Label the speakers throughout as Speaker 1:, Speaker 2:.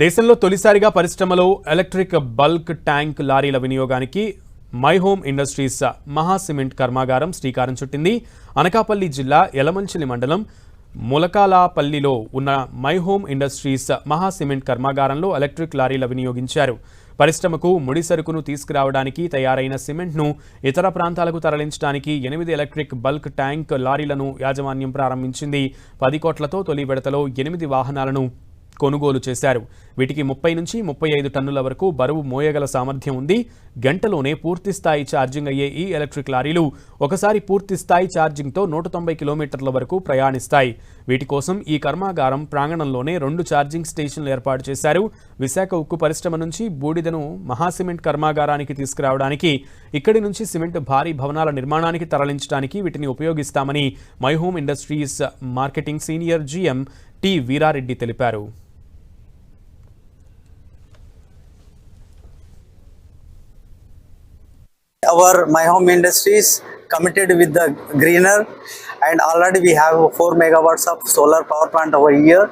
Speaker 1: దేశంలో తొలిసారిగా పరిశ్రమలో ఎలక్ట్రిక్ బల్క్ ట్యాంక్ లారీల వినియోగానికి మై హోమ్ ఇండస్ట్రీస్ మహా సిమెంట్ కర్మాగారం శ్రీకారం చుట్టింది. అనకాపల్లి జిల్లా యలమంచిలి మండలం ములకాలపల్లిలో ఉన్న మై హోమ్ ఇండస్ట్రీస్ మహా సిమెంట్ కర్మాగారంలో ఎలక్ట్రిక్ లారీల వినియోగించారు. పరిశ్రమకు ముడి సరుకును తీసుకురావడానికి తయారైన సిమెంట్ను ఇతర ప్రాంతాలకు తరలించడానికి 8 ఎలక్ట్రిక్ బల్క్ ట్యాంక్ లారీలను యాజమాన్యం ప్రారంభించింది. 10 కోట్లతో తొలి విడతలో 8 వాహనాలను కొనుగోలు చేశారు. వీటికి 30 నుంచి 35 టన్నుల వరకు బరువు మోయగల సామర్థ్యం ఉంది. గంటలోనే పూర్తి స్థాయి ఛార్జింగ్ అయ్యే ఈ ఎలక్ట్రిక్ లారీలు ఒకసారి పూర్తి స్థాయి ఛార్జింగ్తో 190 కిలోమీటర్ల వరకు ప్రయాణిస్తాయి. వీటి కోసం ఈ కర్మాగారం ప్రాంగణంలోనే 2 ఛార్జింగ్ స్టేషన్లు ఏర్పాటు చేశారు. విశాఖ ఉక్కు పరిశ్రమ నుంచి బూడిదను మహాసిమెంట్ కర్మాగారానికి తీసుకురావడానికి, ఇక్కడి నుంచి సిమెంట్ భారీ భవనాల నిర్మాణానికి తరలించడానికి వీటిని ఉపయోగిస్తామని My Home Industries marketing senior GM T Veerareddy తెలిపారు.
Speaker 2: Our My Home Industries committed with the greener, and already we have 4 megawatts of solar power plant over here.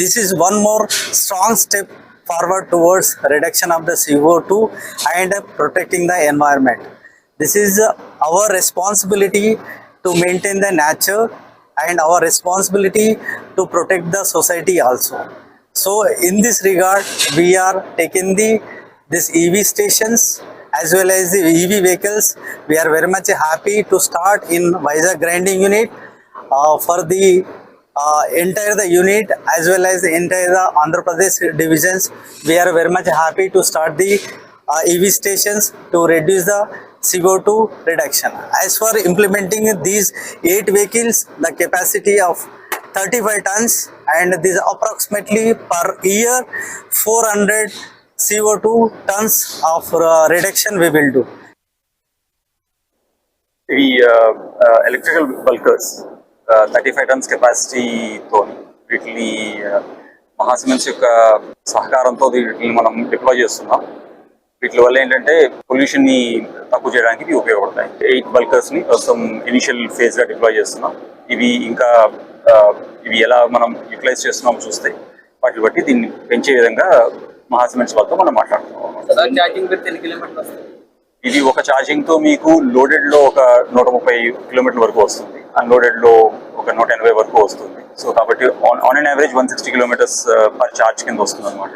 Speaker 2: This is one more strong step forward towards reduction of the CO2 and protecting the environment. This is our responsibility to maintain the nature and our responsibility to protect the society also. So in this regard, we are taking this EV stations as well as the EV vehicles. We are very much happy to start in Vizag grinding unit for the entire the unit as well as the entire the Andhra Pradesh divisions. We are very much happy to start the EV stations to reduce the CO2 reduction. As for implementing these 8 vehicles, the capacity of 35 tons, and this approximately per year 400 CO2 tons of reduction we will do.
Speaker 3: The electrical bulkers 35 tons capacity తో వీటిని మహాసిమెంట్స్ యొక్క సహకారంతో వీటిని మనం deploy చేస్తున్నాం. వీటి వల్ల ఏంటంటే పొల్యూషన్ ని తక్కువ చేయడానికి ఇవి ఉపయోగపడతాయి. 8 బల్కర్స్ ని ప్రస్తుతం ఇనిషియల్ ఫేజ్ గా డిప్లాయ్ చేస్తున్నాం. ఇవి ఇంకా ఇవి ఎలా మనం యూటిలైజ్ చేస్తున్నాం చూస్తే వాటిని బట్టి దీన్ని పెంచే విధంగా మహాసిమెంట్స్ వాళ్ళతో మనం మాట్లాడుతున్నాం. ఇది ఒక ఛార్జింగ్ తో మీకు లోడెడ్ లో ఒక 130 కిలోమీటర్ల వరకు వస్తుంది, అన్లోడెడ్ లో ఒక 180 వరకు వస్తుంది. సో కాబట్టి on and average 160 kilometres per charge కింద వస్తుంది అనమాట.